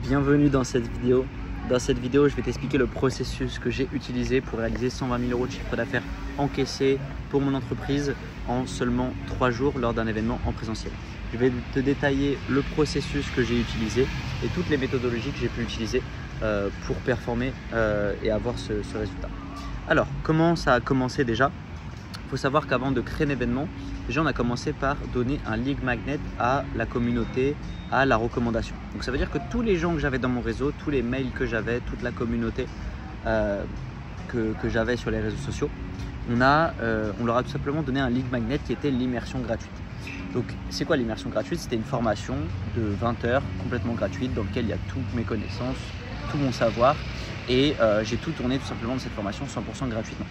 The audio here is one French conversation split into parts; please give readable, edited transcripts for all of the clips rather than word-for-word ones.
Bienvenue dans cette vidéo. Dans cette vidéo, je vais t'expliquer le processus que j'ai utilisé pour réaliser 120 000 € de chiffre d'affaires encaissé pour mon entreprise en seulement 3 jours lors d'un événement en présentiel. Je vais te détailler le processus que j'ai utilisé et toutes les méthodologies que j'ai pu utiliser pour performer et avoir ce résultat. Alors, comment ça a commencé déjà? Il faut savoir qu'avant de créer un événement, déjà on a commencé par donner un lead magnet à la communauté, à la recommandation. Donc ça veut dire que tous les gens que j'avais dans mon réseau, tous les mails que j'avais, toute la communauté que j'avais sur les réseaux sociaux, on leur a tout simplement donné un lead magnet qui était l'immersion gratuite. Donc c'est quoi l'immersion gratuite? C'était une formation de 20 heures complètement gratuite dans laquelle il y a toutes mes connaissances, tout mon savoir et j'ai tout tourné tout simplement de cette formation 100% gratuitement.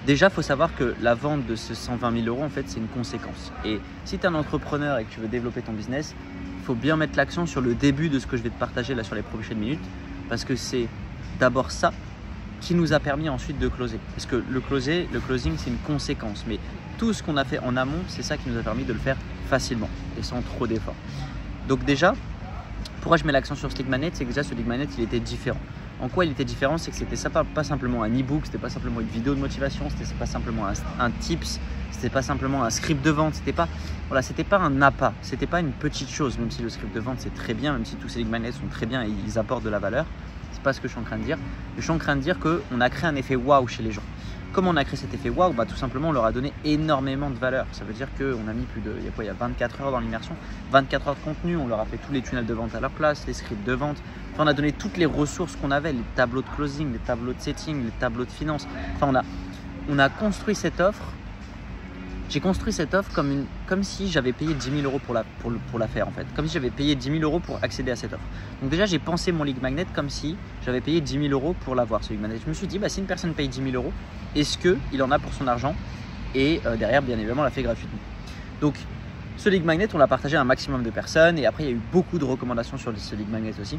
Déjà, il faut savoir que la vente de ce 120 000 € en fait, c'est une conséquence. Et si tu es un entrepreneur et que tu veux développer ton business, il faut bien mettre l'accent sur le début de ce que je vais te partager là sur les prochaines minutes, parce que c'est d'abord ça qui nous a permis ensuite de closer. Parce que le closing, c'est une conséquence. Mais tout ce qu'on a fait en amont, c'est ça qui nous a permis de le faire facilement et sans trop d'efforts. Donc déjà, pourquoi je mets l'accent sur ce lead magnet? C'est que déjà ce lead magnet, il était différent. En quoi il était différent? C'est que c'était pas simplement un e-book, c'était pas simplement une vidéo de motivation, c'était pas simplement un tips, c'était pas simplement un script de vente, c'était pas un appât, c'était pas une petite chose, même si le script de vente c'est très bien, même si tous ces lead magnets sont très bien et ils apportent de la valeur. C'est pas ce que je suis en train de dire. Je suis en train de dire qu'on a créé un effet waouh chez les gens. Comment on a créé cet effet waouh? Tout simplement on leur a donné énormément de valeur. Ça veut dire qu'on a mis il y a 24 heures dans l'immersion, 24 heures de contenu, on leur a fait tous les tunnels de vente à leur place, les scripts de vente. Enfin, on a donné toutes les ressources qu'on avait, les tableaux de closing, les tableaux de setting, les tableaux de finance. Enfin, on a construit cette offre. J'ai construit cette offre comme si j'avais payé 10 000 € pour la faire en fait. Comme si j'avais payé 10 000 € pour accéder à cette offre. Donc déjà, j'ai pensé mon lead magnet comme si j'avais payé 10 000 € pour l'avoir, ce lead magnet. Je me suis dit, si une personne paye 10 000 €, est-ce qu'il en a pour son argent? Et derrière, bien évidemment, on l'a fait gratuitement. Donc, ce lead magnet, on l'a partagé à un maximum de personnes. Et après, il y a eu beaucoup de recommandations sur ce lead magnet aussi.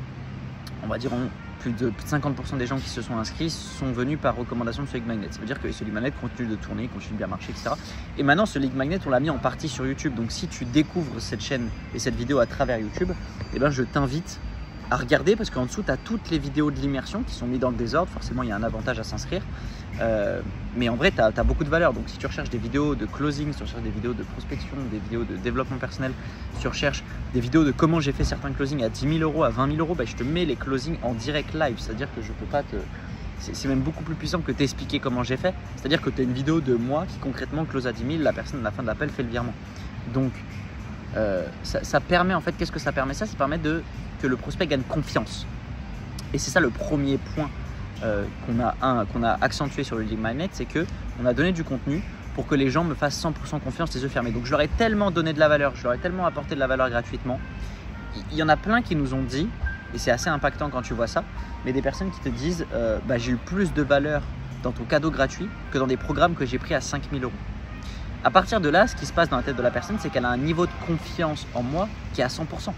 On va dire plus de 50% des gens qui se sont inscrits sont venus par recommandation de ce lead magnet. Ça veut dire que ce lead magnet continue de tourner, continue de bien marcher, etc. Et maintenant, ce lead magnet, on l'a mis en partie sur YouTube. Donc, si tu découvres cette chaîne et cette vidéo à travers YouTube, je t'invite à regarder parce qu'en dessous, tu as toutes les vidéos de l'immersion qui sont mises dans le désordre. Forcément, il y a un avantage à s'inscrire. Mais en vrai, tu as beaucoup de valeur. Donc, si tu recherches des vidéos de closing, si tu recherches des vidéos de prospection, des vidéos de développement personnel, si tu recherches des vidéos de comment j'ai fait certains closings à 10 000 €, à 20 000 €, je te mets les closings en direct live. C'est-à-dire que je peux pas te... C'est même beaucoup plus puissant que t'expliquer comment j'ai fait. C'est-à-dire que tu as une vidéo de moi qui concrètement close à 10 000, la personne à la fin de l'appel fait le virement. Donc, ça permet en fait, qu'est-ce que ça permet? Ça permet que le prospect gagne confiance. Et c'est ça le premier point qu'on a accentué sur le lead magnet, c'est qu'on a donné du contenu pour que les gens me fassent 100% confiance les yeux fermés. Donc je leur ai tellement donné de la valeur, je leur ai tellement apporté de la valeur gratuitement. Il y en a plein qui nous ont dit, et c'est assez impactant quand tu vois ça, mais des personnes qui te disent j'ai eu plus de valeur dans ton cadeau gratuit que dans des programmes que j'ai pris à 5 000 €. À partir de là, ce qui se passe dans la tête de la personne, c'est qu'elle a un niveau de confiance en moi qui est à 100%.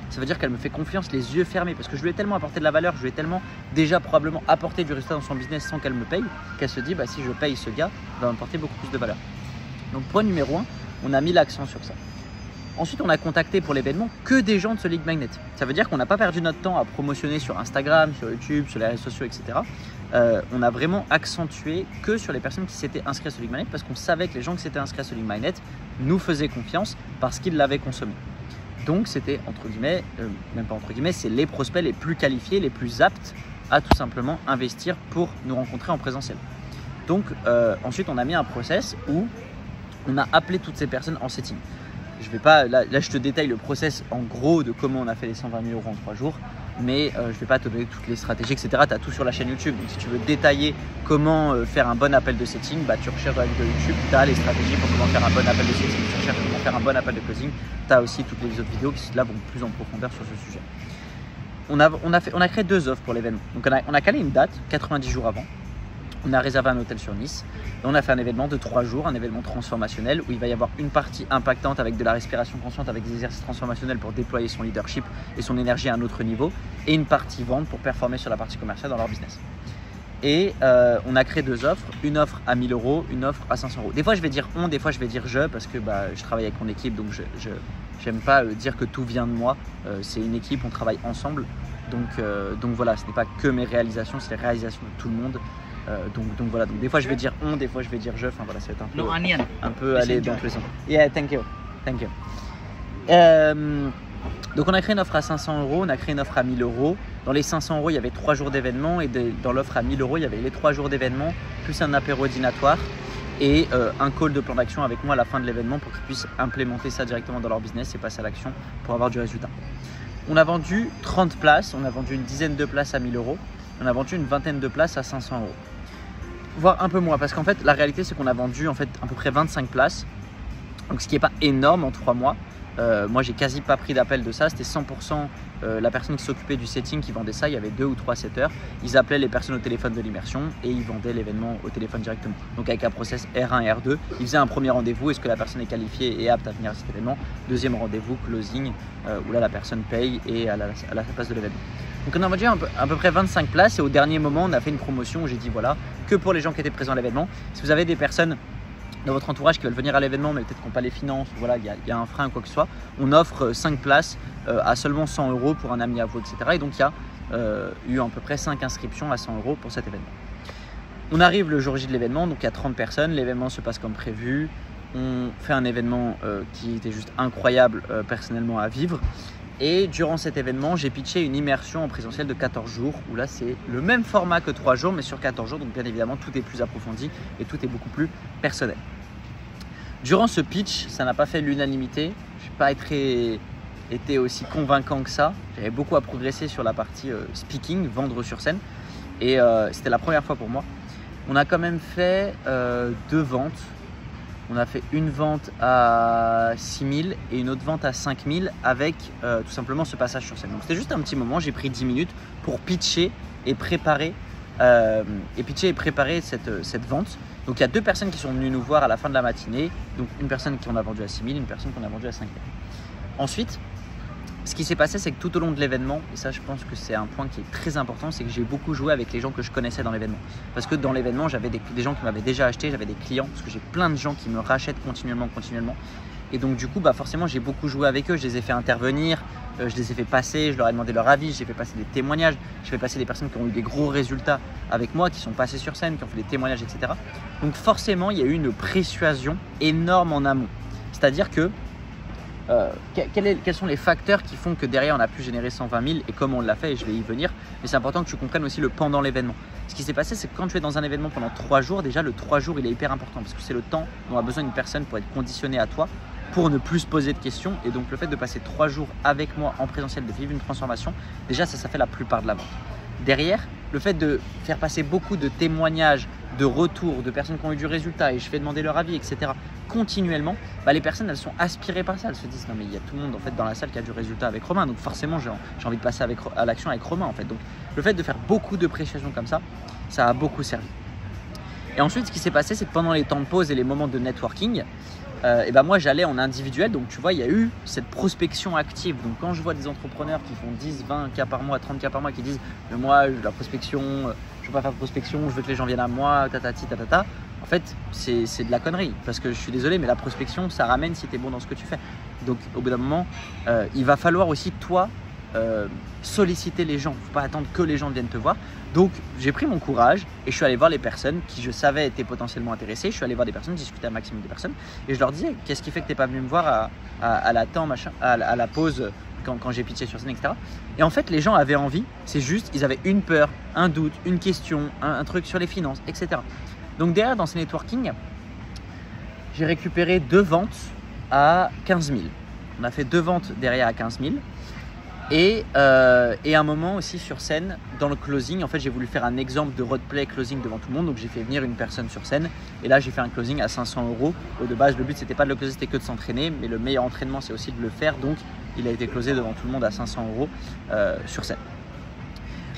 Ça veut dire qu'elle me fait confiance les yeux fermés parce que je lui ai tellement apporté de la valeur, je lui ai tellement déjà probablement apporté du résultat dans son business sans qu'elle me paye, qu'elle se dit si je paye ce gars, il va m'apporter beaucoup plus de valeur. Donc point numéro 1, on a mis l'accent sur ça. Ensuite, on a contacté pour l'événement que des gens de ce lead magnet. Ça veut dire qu'on n'a pas perdu notre temps à promotionner sur Instagram, sur YouTube, sur les réseaux sociaux, etc. On a vraiment accentué que sur les personnes qui s'étaient inscrites à ce lead magnet parce qu'on savait que les gens qui s'étaient inscrits à ce lead magnet nous faisaient confiance parce qu'ils l'avaient consommé. Donc c'était entre guillemets, même pas entre guillemets, c'est les prospects les plus qualifiés, les plus aptes à tout simplement investir pour nous rencontrer en présentiel. Donc ensuite on a mis un process où on a appelé toutes ces personnes en setting. Je vais pas, là je te détaille le process en gros de comment on a fait les 120 000 € en 3 jours, mais je ne vais pas te donner toutes les stratégies, etc. Tu as tout sur la chaîne YouTube. Donc si tu veux détailler comment faire un bon appel de setting, tu recherches dans la vidéo YouTube, tu as les stratégies pour comment faire un bon appel de setting, tu recherches comment faire un bon appel de closing, tu as aussi toutes les autres vidéos qui là vont plus en profondeur sur ce sujet. On a créé 2 offres pour l'événement. Donc on a calé une date 90 jours avant. On a réservé un hôtel sur Nice et on a fait un événement de 3 jours, un événement transformationnel où il va y avoir une partie impactante avec de la respiration consciente, avec des exercices transformationnels pour déployer son leadership et son énergie à un autre niveau, et une partie vente pour performer sur la partie commerciale dans leur business. Et on a créé 2 offres, une offre à 1 000 €, une offre à 500 €. Des fois je vais dire on, des fois je vais dire je, parce que je travaille avec mon équipe, donc J'aime pas dire que tout vient de moi. C'est une équipe, on travaille ensemble. Donc voilà, ce n'est pas que mes réalisations, c'est les réalisations de tout le monde. Donc voilà, donc des fois je vais dire on, des fois je vais dire je. Enfin voilà, ça va être un peu aller dans tous les sens. Yeah, thank you. Donc on a créé une offre à 500 €, on a créé une offre à 1000 €. Dans les 500 €, il y avait 3 jours d'événement et dans l'offre à 1000 €, il y avait les 3 jours d'événement plus un apéro dînatoire et un call de plan d'action avec moi à la fin de l'événement pour qu'ils puissent implémenter ça directement dans leur business et passer à l'action pour avoir du résultat. On a vendu 30 places, on a vendu une dizaine de places à 1000 €, on a vendu une vingtaine de places à 500 €. Voire un peu moins parce qu'en fait la réalité c'est qu'on a vendu en fait à peu près 25 places, donc ce qui n'est pas énorme en 3 mois. Moi j'ai quasi pas pris d'appel de ça, c'était 100% la personne qui s'occupait du setting qui vendait ça. Il y avait 2 ou 3 setters, ils appelaient les personnes au téléphone de l'immersion et ils vendaient l'événement au téléphone directement. Donc avec un process R1 et R2, ils faisaient un premier rendez-vous, est-ce que la personne est qualifiée et apte à venir à cet événement. Deuxième rendez-vous, closing, où là la personne paye et à la place de l'événement. Donc on a vendu à peu près 25 places et au dernier moment on a fait une promotion où j'ai dit voilà, que pour les gens qui étaient présents à l'événement, si vous avez des personnes dans votre entourage qui veulent venir à l'événement mais peut-être qui n'ont pas les finances, voilà, il y a un frein ou quoi que ce soit, on offre 5 places à seulement 100 € pour un ami à vous, etc. Et donc il y a eu à peu près 5 inscriptions à 100 € pour cet événement. On arrive le jour J de l'événement, donc il y a 30 personnes, l'événement se passe comme prévu, on fait un événement qui était juste incroyable personnellement à vivre. Et durant cet événement, j'ai pitché une immersion en présentiel de 14 jours où là c'est le même format que 3 jours mais sur 14 jours, donc bien évidemment tout est plus approfondi et tout est beaucoup plus personnel. Durant ce pitch, ça n'a pas fait l'unanimité, je n'ai pas été aussi convaincant que ça, j'avais beaucoup à progresser sur la partie speaking, vendre sur scène et c'était la première fois pour moi. On a quand même fait 2 ventes. On a fait une vente à 6 000 et une autre vente à 5 000 avec tout simplement ce passage sur scène. Donc c'était juste un petit moment, j'ai pris 10 minutes pour pitcher et préparer, cette vente. Donc il y a 2 personnes qui sont venues nous voir à la fin de la matinée. Donc une personne qu'on a vendue à 6 000, une personne qu'on a vendue à 5 000. Ensuite, ce qui s'est passé, c'est que tout au long de l'événement, et ça je pense que c'est un point qui est très important, c'est que j'ai beaucoup joué avec les gens que je connaissais dans l'événement. Parce que dans l'événement, j'avais des gens qui m'avaient déjà acheté, j'avais des clients, parce que j'ai plein de gens qui me rachètent continuellement. Et donc du coup, forcément, j'ai beaucoup joué avec eux, je les ai fait intervenir, je les ai fait passer, je leur ai demandé leur avis, j'ai fait passer des témoignages, j'ai fait passer des personnes qui ont eu des gros résultats avec moi, qui sont passées sur scène, qui ont fait des témoignages, etc. Donc forcément, il y a eu une persuasion énorme en amont. C'est-à-dire que quels sont les facteurs qui font que derrière on a pu générer 120 000 et comment on l'a fait, et je vais y venir, mais c'est important que tu comprennes aussi le pendant l'événement. Ce qui s'est passé, c'est que quand tu es dans un événement pendant 3 jours, déjà le 3 jours il est hyper important parce que c'est le temps dont a besoin une personne pour être conditionnée à toi, pour ne plus se poser de questions. Et donc le fait de passer 3 jours avec moi en présentiel, de vivre une transformation, déjà ça fait la plupart de la vente. Derrière, le fait de faire passer beaucoup de témoignages, de retours, de personnes qui ont eu du résultat et je fais demander leur avis, etc. continuellement, les personnes elles sont aspirées par ça, elles se disent non mais il y a tout le monde en fait dans la salle qui a du résultat avec Romain, donc forcément j'ai envie de passer à l'action avec Romain en fait. Donc le fait de faire beaucoup de prestations comme ça, ça a beaucoup servi. Et ensuite ce qui s'est passé, c'est que pendant les temps de pause et les moments de networking, moi j'allais en individuel, donc tu vois il y a eu cette prospection active. Donc quand je vois des entrepreneurs qui font 10, 20 cas par mois, 30 cas par mois, qui disent moi la prospection, je veux pas faire de prospection, je veux que les gens viennent à moi, tatati tatata, en fait c'est de la connerie, parce que je suis désolé mais la prospection ça ramène si tu es bon dans ce que tu fais. Donc au bout d'un moment il va falloir aussi toi solliciter les gens, il ne faut pas attendre que les gens viennent te voir. Donc j'ai pris mon courage et je suis allé voir les personnes qui je savais étaient potentiellement intéressées. Je suis allé voir des personnes, discuter un maximum des personnes et je leur disais qu'est-ce qui fait que tu n'es pas venu me voir à la pause quand j'ai pitché sur scène, etc. Et en fait les gens avaient envie, c'est juste ils avaient une peur, un doute, une question, un truc sur les finances, etc. Donc derrière dans ces networking, j'ai récupéré 2 ventes à 15 000. On a fait 2 ventes derrière à 15 000. Et un moment aussi sur scène, dans le closing, en fait j'ai voulu faire un exemple de roleplay closing devant tout le monde. Donc j'ai fait venir une personne sur scène et là j'ai fait un closing à 500 €. De base le but c'était pas de le closer, c'était que de s'entraîner, mais le meilleur entraînement c'est aussi de le faire. Donc il a été closé devant tout le monde à 500 € sur scène.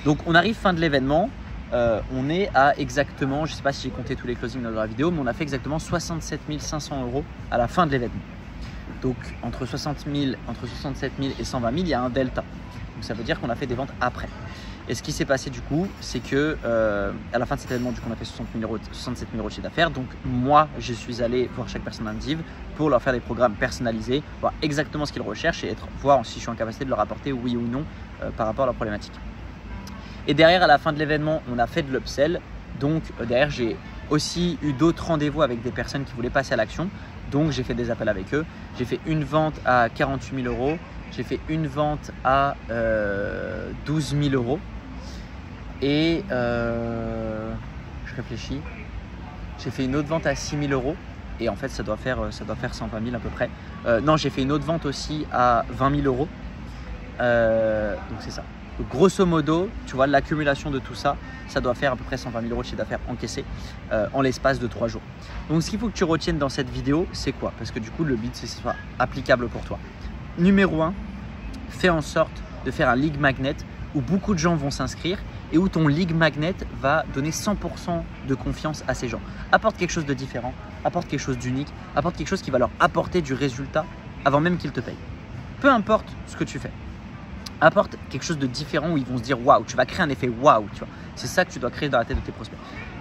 Donc on arrive fin de l'événement, on est à exactement, je sais pas si j'ai compté tous les closings dans la vidéo, mais on a fait exactement 67 500 € à la fin de l'événement. Donc entre 67 000 et 120 000, il y a un delta. Donc ça veut dire qu'on a fait des ventes après. Et ce qui s'est passé du coup, c'est que à la fin de cet événement, du coup, on a fait 67 000 € de chiffre d'affaires. Donc moi, je suis allé voir chaque personne individuelle pour leur faire des programmes personnalisés, voir exactement ce qu'ils recherchent et voir si je suis en capacité de leur apporter oui ou non par rapport à leur problématique. Et derrière, à la fin de l'événement, on a fait de l'upsell. Donc derrière, j'ai aussi eu d'autres rendez-vous avec des personnes qui voulaient passer à l'action. Donc j'ai fait des appels avec eux. J'ai fait une vente à 48 000 €. J'ai fait une vente à 12 000 €. Et je réfléchis. J'ai fait une autre vente à 6 000 €. Et en fait, ça doit faire 120 000 à peu près. Non, j'ai fait une autre vente aussi à 20 000 €. Donc c'est ça. Donc, grosso modo, tu vois, l'accumulation de tout ça, ça doit faire à peu près 120 000 € de chiffre d'affaires encaissé en l'espace de 3 jours. Donc ce qu'il faut que tu retiennes dans cette vidéo, c'est quoi? Parce que du coup, le but, c'est que ce soit applicable pour toi. Numéro 1, fais en sorte de faire un lead magnet où beaucoup de gens vont s'inscrire et où ton lead magnet va donner 100% de confiance à ces gens. Apporte quelque chose de différent, apporte quelque chose d'unique, apporte quelque chose qui va leur apporter du résultat avant même qu'ils te payent. Peu importe ce que tu fais. Apporte quelque chose de différent où ils vont se dire waouh, tu vas créer un effet waouh, tu vois. C'est ça que tu dois créer dans la tête de tes prospects.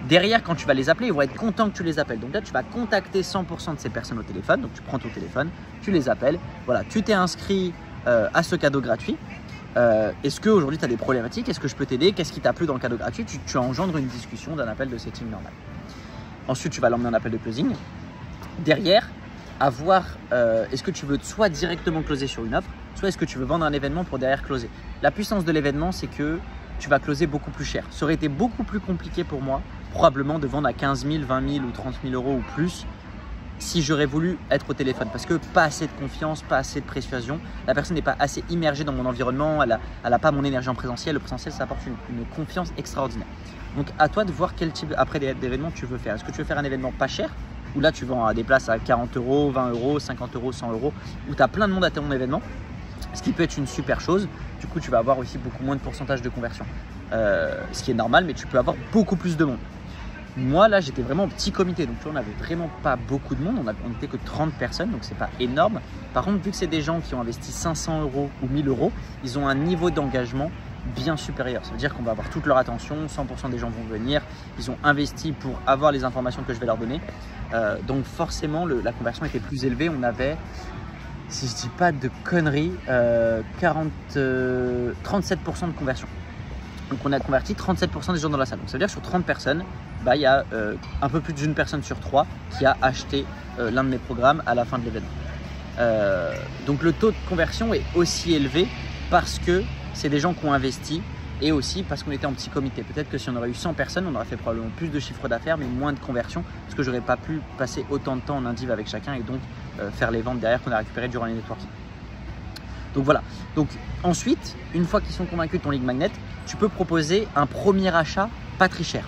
Derrière, quand tu vas les appeler, ils vont être contents que tu les appelles. Donc là, tu vas contacter 100% de ces personnes au téléphone. Donc tu prends ton téléphone, tu les appelles. Voilà, tu t'es inscrit à ce cadeau gratuit. Est-ce qu'aujourd'hui tu as des problématiques? Est-ce que je peux t'aider? Qu'est-ce qui t'a plu dans le cadeau gratuit? Tu engendres une discussion d'un appel de setting normal. Ensuite, tu vas l'emmener en appel de closing. Derrière, est-ce que tu veux soit directement closer sur une offre, soit est-ce que tu veux vendre un événement pour derrière closer. La puissance de l'événement, c'est que tu vas closer beaucoup plus cher. Ça aurait été beaucoup plus compliqué pour moi, probablement de vendre à 15 000, 20 000 ou 30 000 € ou plus si j'aurais voulu être au téléphone. Parce que pas assez de confiance, pas assez de persuasion. La personne n'est pas assez immergée dans mon environnement, elle n'a pas mon énergie en présentiel. Le présentiel, ça apporte une confiance extraordinaire. Donc à toi de voir quel type après d'événement tu veux faire. Est-ce que tu veux faire un événement pas cher, où là tu vends des places à 40 €, 20 €, 50 €, 100 €, où tu as plein de monde à ton événement, ce qui peut être une super chose. Du coup, tu vas avoir aussi beaucoup moins de pourcentage de conversion, ce qui est normal, mais tu peux avoir beaucoup plus de monde. Moi, là, j'étais vraiment au petit comité, donc tu vois, on n'avait vraiment pas beaucoup de monde, on n'était que 30 personnes, donc c'est pas énorme. Par contre, vu que c'est des gens qui ont investi 500 € ou 1000 €, ils ont un niveau d'engagement bien supérieur. Ça veut dire qu'on va avoir toute leur attention, 100% des gens vont venir, ils ont investi pour avoir les informations que je vais leur donner. Donc forcément, la conversion était plus élevée. On avait, si je dis pas de conneries, 37% de conversion. Donc on a converti 37% des gens dans la salle. Donc ça veut dire que sur 30 personnes, il y a un peu plus d'une personne sur 3 qui a acheté l'un de mes programmes à la fin de l'événement. Donc le taux de conversion est aussi élevé parce que c'est des gens qui ont investi et aussi parce qu'on était en petit comité. Peut-être que si on aurait eu 100 personnes, on aurait fait probablement plus de chiffre d'affaires mais moins de conversion parce que j'aurais pas pu passer autant de temps en indiv avec chacun et donc faire les ventes derrière qu'on a récupérées durant les networking. Donc voilà. Donc ensuite, une fois qu'ils sont convaincus de ton lead magnet, tu peux proposer un premier achat pas très cher.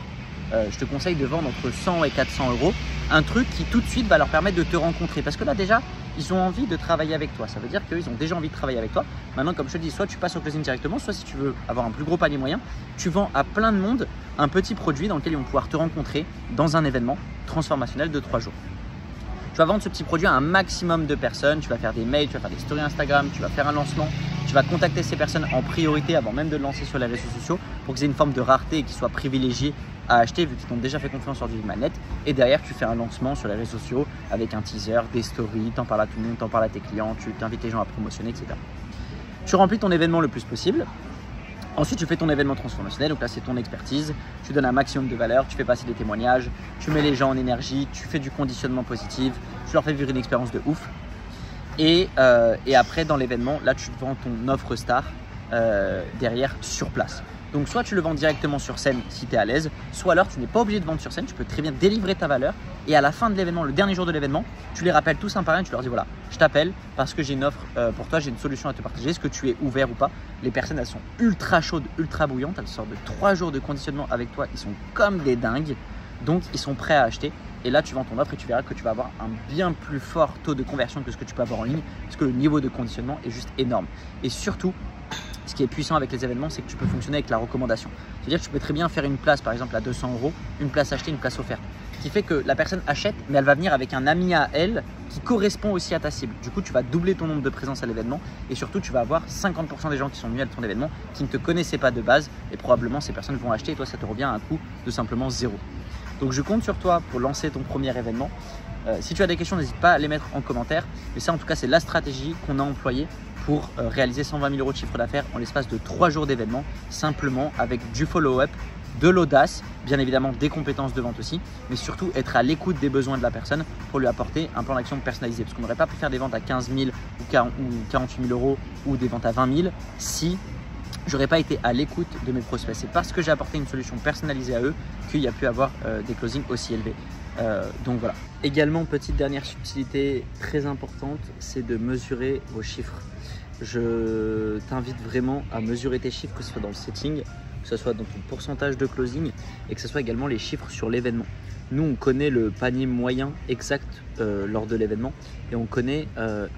Je te conseille de vendre entre 100 et 400 €, un truc qui tout de suite va leur permettre de te rencontrer parce que là déjà, ils ont envie de travailler avec toi. Ça veut dire qu'ils ont déjà envie de travailler avec toi. Maintenant, comme je te dis, soit tu passes au closing directement, soit si tu veux avoir un plus gros panier moyen, tu vends à plein de monde un petit produit dans lequel ils vont pouvoir te rencontrer dans un événement transformationnel de 3 jours. Tu vas vendre ce petit produit à un maximum de personnes, tu vas faire des mails, tu vas faire des stories Instagram, tu vas faire un lancement, tu vas contacter ces personnes en priorité avant même de le lancer sur les réseaux sociaux pour qu'ils aient une forme de rareté et qu'ils soient privilégiés à acheter vu qu'ils t'ont déjà fait confiance sur du lead magnet. Et derrière, tu fais un lancement sur les réseaux sociaux avec un teaser, des stories, t'en parles à tout le monde, t'en parles à tes clients, tu t'invites les gens à promotionner, etc. Tu remplis ton événement le plus possible. Ensuite, tu fais ton événement transformationnel, donc là c'est ton expertise, tu donnes un maximum de valeur, tu fais passer des témoignages, tu mets les gens en énergie, tu fais du conditionnement positif, tu leur fais vivre une expérience de ouf. Et après dans l'événement, là tu vends ton offre star derrière sur place. Donc soit tu le vends directement sur scène si tu es à l'aise, soit alors tu n'es pas obligé de vendre sur scène, tu peux très bien délivrer ta valeur et à la fin de l'événement, le dernier jour de l'événement, tu les rappelles tous un par un, tu leur dis voilà, je t'appelle parce que j'ai une offre pour toi, j'ai une solution à te partager, est-ce que tu es ouvert ou pas? Les personnes elles sont ultra chaudes, ultra bouillantes, elles sortent de 3 jours de conditionnement avec toi, ils sont comme des dingues, donc ils sont prêts à acheter. Et là, tu vends ton offre et tu verras que tu vas avoir un bien plus fort taux de conversion que ce que tu peux avoir en ligne parce que le niveau de conditionnement est juste énorme. Et surtout, ce qui est puissant avec les événements, c'est que tu peux fonctionner avec la recommandation. C'est-à-dire que tu peux très bien faire une place, par exemple, à 200 €, une place achetée, une place offerte. Ce qui fait que la personne achète, mais elle va venir avec un ami à elle qui correspond aussi à ta cible. Du coup, tu vas doubler ton nombre de présences à l'événement et surtout, tu vas avoir 50% des gens qui sont venus à ton événement qui ne te connaissaient pas de base et probablement ces personnes vont acheter et toi, ça te revient à un coût de simplement 0. Donc, je compte sur toi pour lancer ton premier événement. Si tu as des questions, n'hésite pas à les mettre en commentaire. Mais ça, en tout cas, c'est la stratégie qu'on a employée pour réaliser 120 000 € de chiffre d'affaires en l'espace de 3 jours d'événement, simplement avec du follow-up, de l'audace, bien évidemment des compétences de vente aussi, mais surtout être à l'écoute des besoins de la personne pour lui apporter un plan d'action personnalisé. Parce qu'on n'aurait pas pu faire des ventes à 15 000 ou 48 000 € ou des ventes à 20 000 si j'aurais pas été à l'écoute de mes prospects. C'est parce que j'ai apporté une solution personnalisée à eux qu'il y a pu avoir des closings aussi élevés. Donc voilà. Également, petite dernière subtilité très importante, c'est de mesurer vos chiffres. Je t'invite vraiment à mesurer tes chiffres, que ce soit dans le setting, que ce soit dans ton pourcentage de closing et que ce soit également les chiffres sur l'événement. Nous, on connaît le panier moyen exact lors de l'événement et on connaît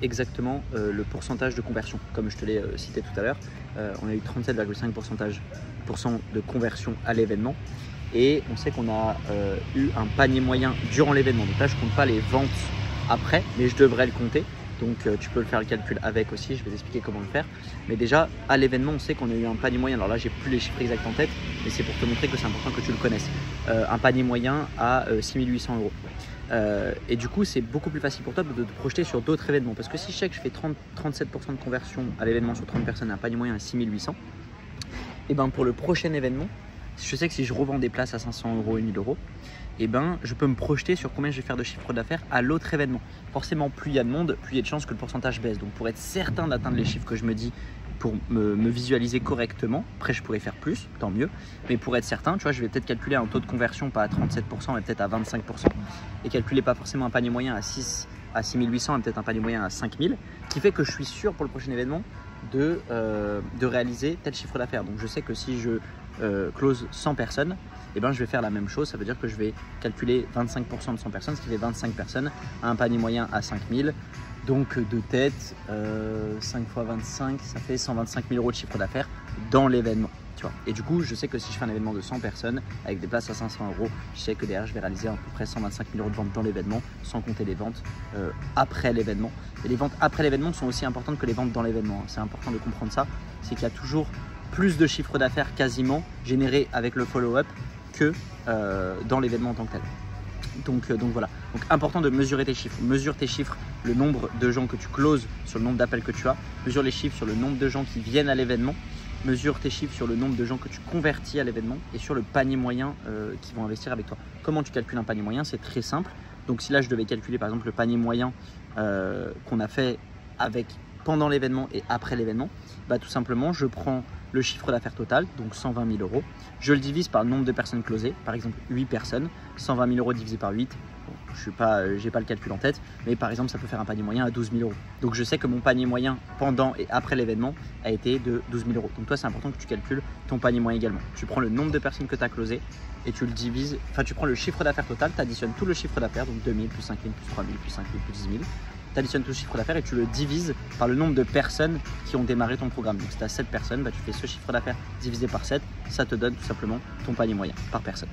exactement le pourcentage de conversion. Comme je te l'ai cité tout à l'heure, on a eu 37,5% de conversion à l'événement et on sait qu'on a eu un panier moyen durant l'événement. Donc là, je ne compte pas les ventes après, mais je devrais le compter. Donc tu peux le faire le calcul avec aussi, je vais t'expliquer comment le faire. Mais déjà, à l'événement, on sait qu'on a eu un panier moyen. Alors là, j'ai plus les chiffres exacts en tête, mais c'est pour te montrer que c'est important que tu le connaisses. Un panier moyen à 6 800 €. Et du coup, c'est beaucoup plus facile pour toi de te projeter sur d'autres événements. Parce que si je sais que je fais 37% de conversion à l'événement sur 30 personnes, un panier moyen à 6 800, et ben pour le prochain événement, je sais que si je revends des places à 500 € et 1000 €, et ben, je peux me projeter sur combien je vais faire de chiffre d'affaires à l'autre événement. Forcément, plus il y a de monde, plus il y a de chances que le pourcentage baisse. Donc, pour être certain d'atteindre les chiffres que je me dis, pour me visualiser correctement, après je pourrais faire plus, tant mieux. Mais pour être certain, tu vois, je vais peut-être calculer un taux de conversion pas à 37%, mais peut-être à 25%. Et calculer pas forcément un panier moyen à 6 800, mais peut-être un panier moyen à 5000, qui fait que je suis sûr pour le prochain événement de réaliser tel chiffre d'affaires. Donc, je sais que si je close 100 personnes, et ben je vais faire la même chose. Ça veut dire que je vais calculer 25% de 100 personnes, ce qui fait 25 personnes à un panier moyen à 5000. Donc de tête, 5 x 25, ça fait 125 000 € de chiffre d'affaires dans l'événement. Tu vois. Et du coup, je sais que si je fais un événement de 100 personnes avec des places à 500 €, je sais que derrière, je vais réaliser à peu près 125 000 € de ventes dans l'événement, sans compter les ventes après l'événement. Et les ventes après l'événement sont aussi importantes que les ventes dans l'événement. C'est important de comprendre ça. C'est qu'il y a toujours plus de chiffre d'affaires quasiment généré avec le follow-up que dans l'événement en tant que tel. Donc voilà, donc important de mesurer tes chiffres. Mesure tes chiffres, le nombre de gens que tu closes sur le nombre d'appels que tu as. Mesure les chiffres sur le nombre de gens qui viennent à l'événement. Mesure tes chiffres sur le nombre de gens que tu convertis à l'événement et sur le panier moyen qui vont investir avec toi. Comment tu calcules un panier moyen? C'est très simple. Donc si là je devais calculer par exemple le panier moyen qu'on a fait avec pendant l'événement et après l'événement, bah, tout simplement je prends le chiffre d'affaires total, donc 120 000 €. Je le divise par le nombre de personnes closées, par exemple 8 personnes, 120 000 € divisé par 8. Bon, je n'ai pas le calcul en tête, mais par exemple, ça peut faire un panier moyen à 12 000 €. Donc je sais que mon panier moyen pendant et après l'événement a été de 12 000 €. Donc toi, c'est important que tu calcules ton panier moyen également. Tu prends le nombre de personnes que tu as closées et tu le divises, enfin tu prends le chiffre d'affaires total, tu additionnes tout le chiffre d'affaires, donc 2 000 plus 5 000 plus 3 000 plus 5 000 plus 10 000. Tu additionnes tout le chiffre d'affaires et tu le divises par le nombre de personnes qui ont démarré ton programme. Donc si tu as 7 personnes, bah, tu fais ce chiffre d'affaires divisé par 7, ça te donne tout simplement ton panier moyen par personne.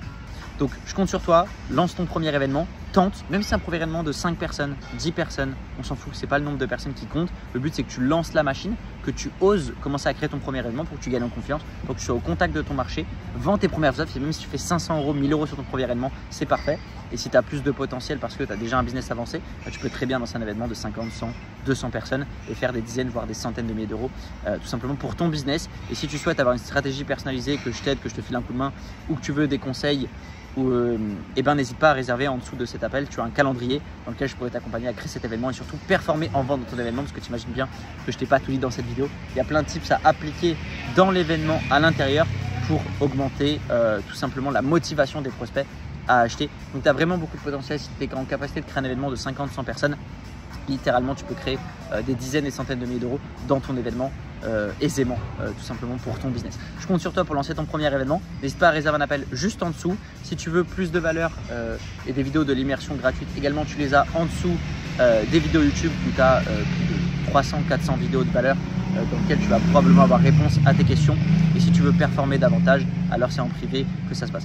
Donc je compte sur toi, lance ton premier événement, tente, même si c'est un premier événement de 5 personnes, 10 personnes, on s'en fout, c'est pas le nombre de personnes qui compte. Le but c'est que tu lances la machine, que tu oses commencer à créer ton premier événement pour que tu gagnes en confiance, pour que tu sois au contact de ton marché, vends tes premières offres, et même si tu fais 500 €, 1000 € sur ton premier événement, c'est parfait. Et si tu as plus de potentiel parce que tu as déjà un business avancé, bah, tu peux très bien lancer un événement de 50, 100, 200 personnes et faire des dizaines voire des centaines de milliers d'euros tout simplement pour ton business. Et si tu souhaites avoir une stratégie personnalisée, que je t'aide, que je te file un coup de main ou que tu veux des conseils, eh ben, n'hésite pas à réserver en dessous de cet appel. Tu as un calendrier dans lequel je pourrais t'accompagner à créer cet événement et surtout performer en vente dans ton événement, parce que tu imagines bien que je t'ai pas tout dit dans cette vidéo. Il y a plein de tips à appliquer dans l'événement à l'intérieur pour augmenter tout simplement la motivation des prospects à acheter. Donc tu as vraiment beaucoup de potentiel si tu es en capacité de créer un événement de 50-100 personnes. Littéralement, tu peux créer des dizaines et centaines de milliers d'euros dans ton événement aisément, tout simplement pour ton business. Je compte sur toi pour lancer ton premier événement. N'hésite pas à réserver un appel juste en dessous. Si tu veux plus de valeur et des vidéos de l'immersion gratuite, également tu les as en dessous des vidéos YouTube où tu as plus de 300-400 vidéos de valeur dans lesquelles tu vas probablement avoir réponse à tes questions. Et si tu veux performer davantage, alors c'est en privé que ça se passe.